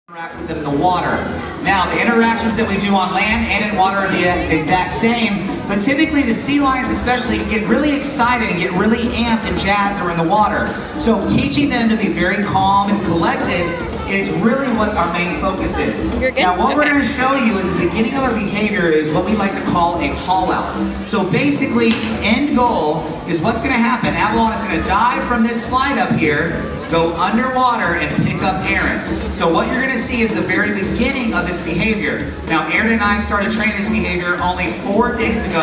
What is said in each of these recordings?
Interact with them in the water. Now, the interactions that we do on land and in water are the exact same, but typically the sea lions especially get really excited and get really amped and jazzed when in the water. So teaching them to be very calm and collected is really what our main focus is. Now, what we're going to show you is the beginning of a behavior is what we like to call a haul out. So basically, end goal is what's going to happen. Avalon is going to dive from this slide up here, go underwater and pick up Aaron. So what you're going to see is the very beginning of this behavior. Now, Aaron and I started training this behavior only 4 days ago,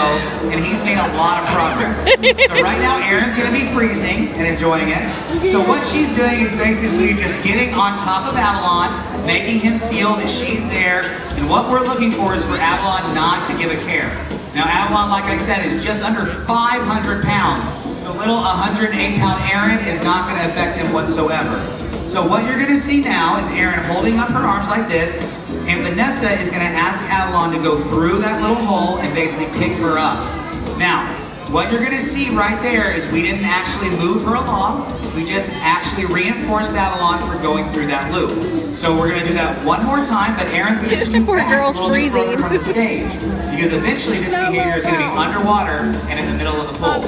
and he's made a lot of progress. So right now, Aaron's going to be freezing and enjoying it. So what she's doing is basically just getting on top of Avalon, making him feel that she's there, and what we're looking for is for Avalon not to give a care. Now, Avalon, like I said, is just under 500 pounds. The little 108-pound Aaron is not going to affect him whatsoever. So what you're going to see now is Aaron holding up her arms like this, and Vanessa is going to ask Avalon to go through that little hole and basically pick her up. Now, what you're going to see right there is we didn't actually move her along, we just actually reinforced Avalon for going through that loop. So we're going to do that one more time, but Aaron's going to scoot back a little bit further from the stage, because eventually this behavior is going to be underwater and in the middle of the pool.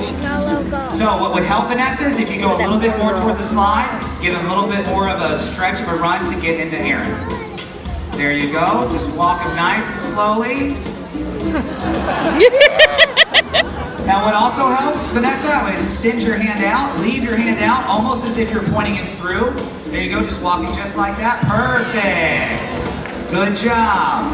So what would help Vanessa is if you go a little bit more toward the slide, give him a little bit more of a stretch of a run to get into Aaron. There you go, just walk him nice and slowly. Now what also helps, Vanessa, is extend your hand out, leave your hand out, almost as if you're pointing it through. There you go, just walking just like that. Perfect. Good job.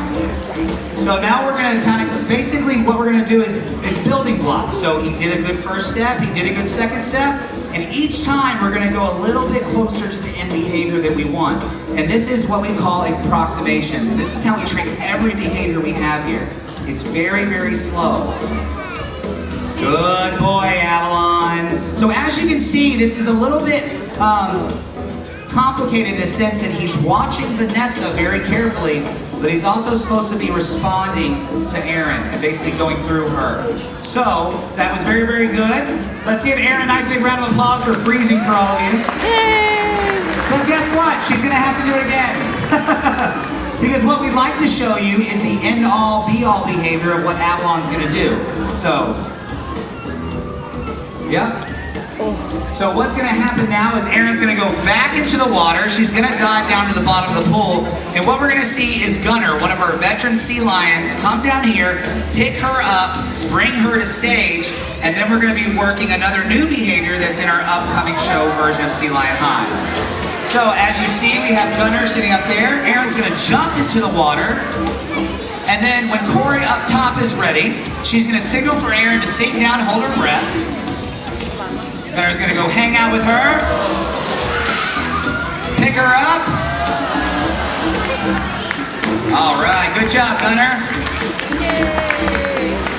So now we're going to kind of, basically what we're going to do is, it's building blocks. So he did a good first step, he did a good second step, and each time we're going to go a little bit closer to the end behavior that we want. And this is what we call approximations. And this is how we train every behavior we have here. It's very, very slow. Good boy, Avalon. So as you can see, this is a little bit complicated in the sense that he's watching Vanessa very carefully, but he's also supposed to be responding to Aaron and basically going through her. So that was very, very good. Let's give Aaron a nice big round of applause for freezing for all of you. Yay! But guess what? She's going to have to do it again. Because what we'd like to show you is the end-all, be-all behavior of what Avalon's going to do. So, yeah. So what's going to happen now is Aaron's going to go back into the water. She's going to dive down to the bottom of the pool. And what we're going to see is Gunner, one of our veteran sea lions, come down here, pick her up, bring her to stage, and then we're going to be working another new behavior that's in our upcoming show version of Sea Lion High. So as you see, we have Gunner sitting up there. Aaron's going to jump into the water. And then when Corey up top is ready, she's going to signal for Aaron to sink down and hold her breath. Gunner's going to go hang out with her. Pick her up. All right, good job, Gunner.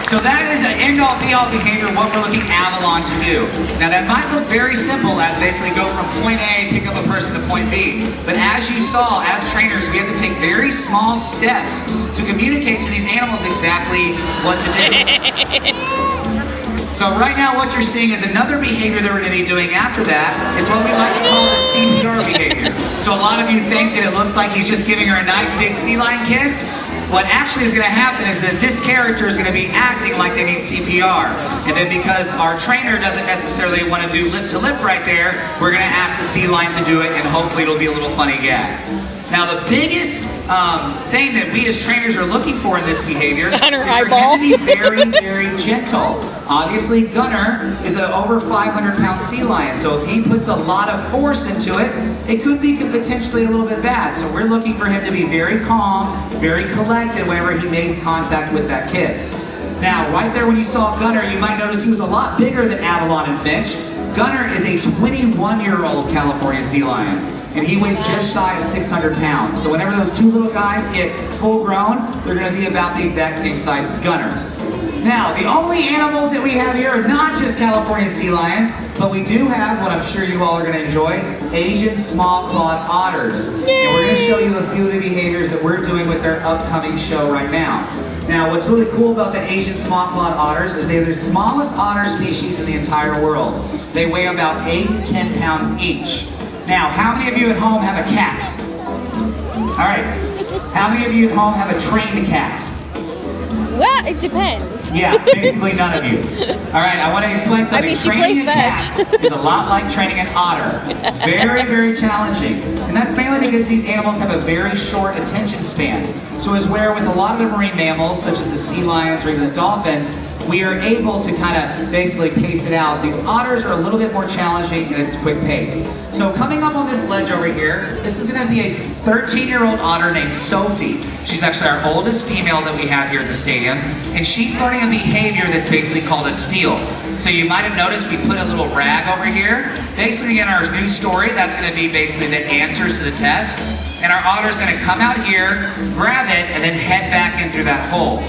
So that is an end-all, be-all behavior, what we're looking Avalon to do. Now that might look very simple as basically go from point A, pick up a person to point B. But as you saw, as trainers, we have to take very small steps to communicate to these animals exactly what to do. So right now what you're seeing is another behavior that we're going to be doing after that. It's what we like to call the CPR behavior. So a lot of you think that it looks like he's just giving her a nice big sea lion kiss. What actually is going to happen is that this character is going to be acting like they need CPR. And then because our trainer doesn't necessarily want to do lip to lip right there, we're going to ask the sea lion to do it, and hopefully it'll be a little funny gag. Now the biggest thing that we as trainers are looking for in this behavior is for him to be very, very gentle. Obviously, Gunner is an over 500-pound sea lion, so if he puts a lot of force into it, it could be potentially a little bit bad. So we're looking for him to be very calm, very collected whenever he makes contact with that kiss. Now, right there when you saw Gunner, you might notice he was a lot bigger than Avalon and Finch. Gunner is a 21-year-old California sea lion, and he weighs just shy of 600 pounds. So whenever those two little guys get full grown, they're going to be about the exact same size as Gunner. Now, the only animals that we have here are not just California sea lions, but we do have, what I'm sure you all are going to enjoy, Asian small-clawed otters. Yay! And we're going to show you a few of the behaviors that we're doing with their upcoming show right now. Now, what's really cool about the Asian small-clawed otters is they're the smallest otter species in the entire world. They weigh about 8 to 10 pounds each. Now, how many of you at home have a cat? All right. How many of you at home have a trained cat? Well, it depends. Yeah, basically none of you. All right, I want to explain something. I mean, she Training plays a cat is a lot like training an otter. It's very, very challenging. And that's mainly because these animals have a very short attention span. So as where with a lot of the marine mammals, such as the sea lions or even the dolphins, we are able to kind of basically pace it out. These otters are a little bit more challenging and it's a quick pace. So coming up on this ledge over here, this is going to be a 13-year-old otter named Sophie. She's actually our oldest female that we have here at the stadium, and she's learning a behavior that's basically called a steal. So you might have noticed we put a little rag over here. Basically in our new story, that's going to be basically the answers to the test, and our otter's going to come out here, grab it, and then head back in through that hole.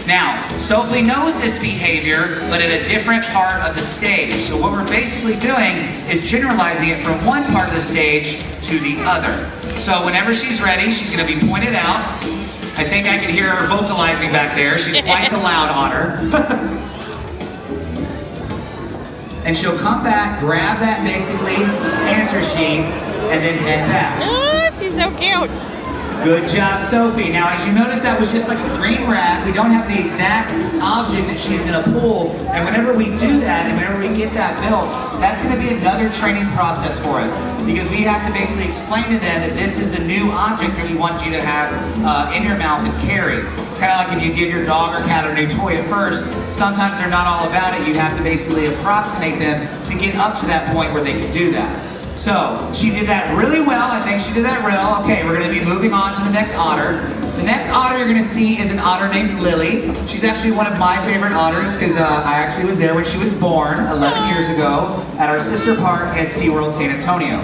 Now, Sophie knows this behavior, but at a different part of the stage. So what we're basically doing is generalizing it from one part of the stage to the other. So whenever she's ready, she's going to be pointed out. I think I can hear her vocalizing back there. She's quite the loud otter. And she'll come back, grab that basically answer sheet, and then head back. Oh, she's so cute. Good job, Sophie. Now, as you notice, that was just like a green rag. We don't have the exact object that she's going to pull. And whenever we do that, and whenever we get that built, that's going to be another training process for us. Because we have to basically explain to them that this is the new object that we want you to have in your mouth and carry. It's kind of like if you give your dog or cat a new toy at first, sometimes they're not all about it. You have to basically approximate them to get up to that point where they can do that. So, she did that really well. I think she did that real. Okay, we're going to be moving on to the next otter. The next otter you're going to see is an otter named Lily. She's actually one of my favorite otters because I actually was there when she was born 11 years ago at our sister park at SeaWorld San Antonio.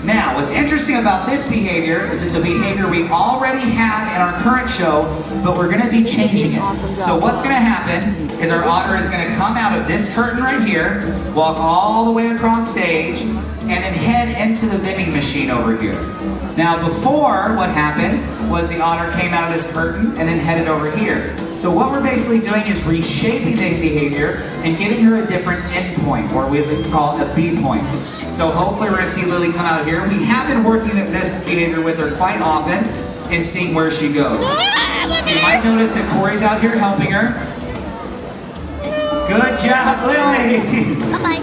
Now, what's interesting about this behavior is it's a behavior we already have in our current show, but we're going to be changing it. So what's going to happen is our otter is going to come out of this curtain right here, walk all the way across stage, and then head into the vending machine over here. Now before, what happened was the otter came out of this curtain and then headed over here. So what we're basically doing is reshaping the behavior and giving her a different end point, or we call it a B point. So hopefully we're going to see Lily come out here. We have been working this behavior with her quite often and seeing where she goes. So you might notice that Corey's out here helping her. Good job, Lily! Bye-bye.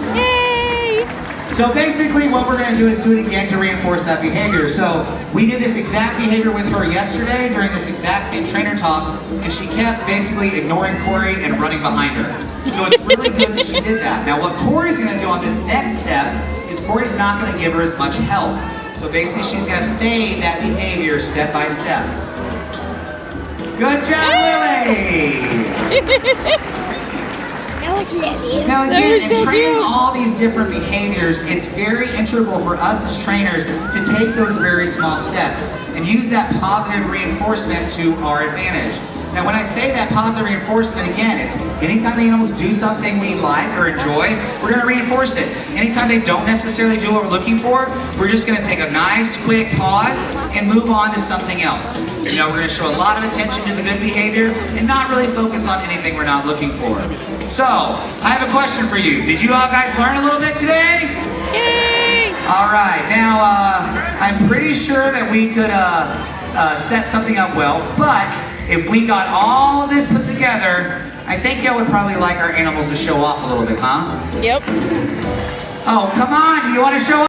So basically what we're going to do is do it again to reinforce that behavior. So we did this exact behavior with her yesterday during this exact same trainer talk, and she kept basically ignoring Corey and running behind her. So it's really good that she did that. Now what Corey's going to do on this next step is Corey's not going to give her as much help. So basically she's going to fade that behavior step by step. Good job, Lily! Now again, in training all these different behaviors, it's very integral for us as trainers to take those very small steps and use that positive reinforcement to our advantage. Now when I say that positive reinforcement, again, it's anytime the animals do something we like or enjoy, we're going to reinforce it. Anytime they don't necessarily do what we're looking for, we're just going to take a nice quick pause and move on to something else. You know, we're going to show a lot of attention to the good behavior and not really focus on anything we're not looking for. So, I have a question for you. Did you all guys learn a little bit today? Yay! All right, now I'm pretty sure that we could set something up well, but if we got all of this put together, I think y'all would probably like our animals to show off a little bit, huh? Yep. Oh, come on, do you want to show off?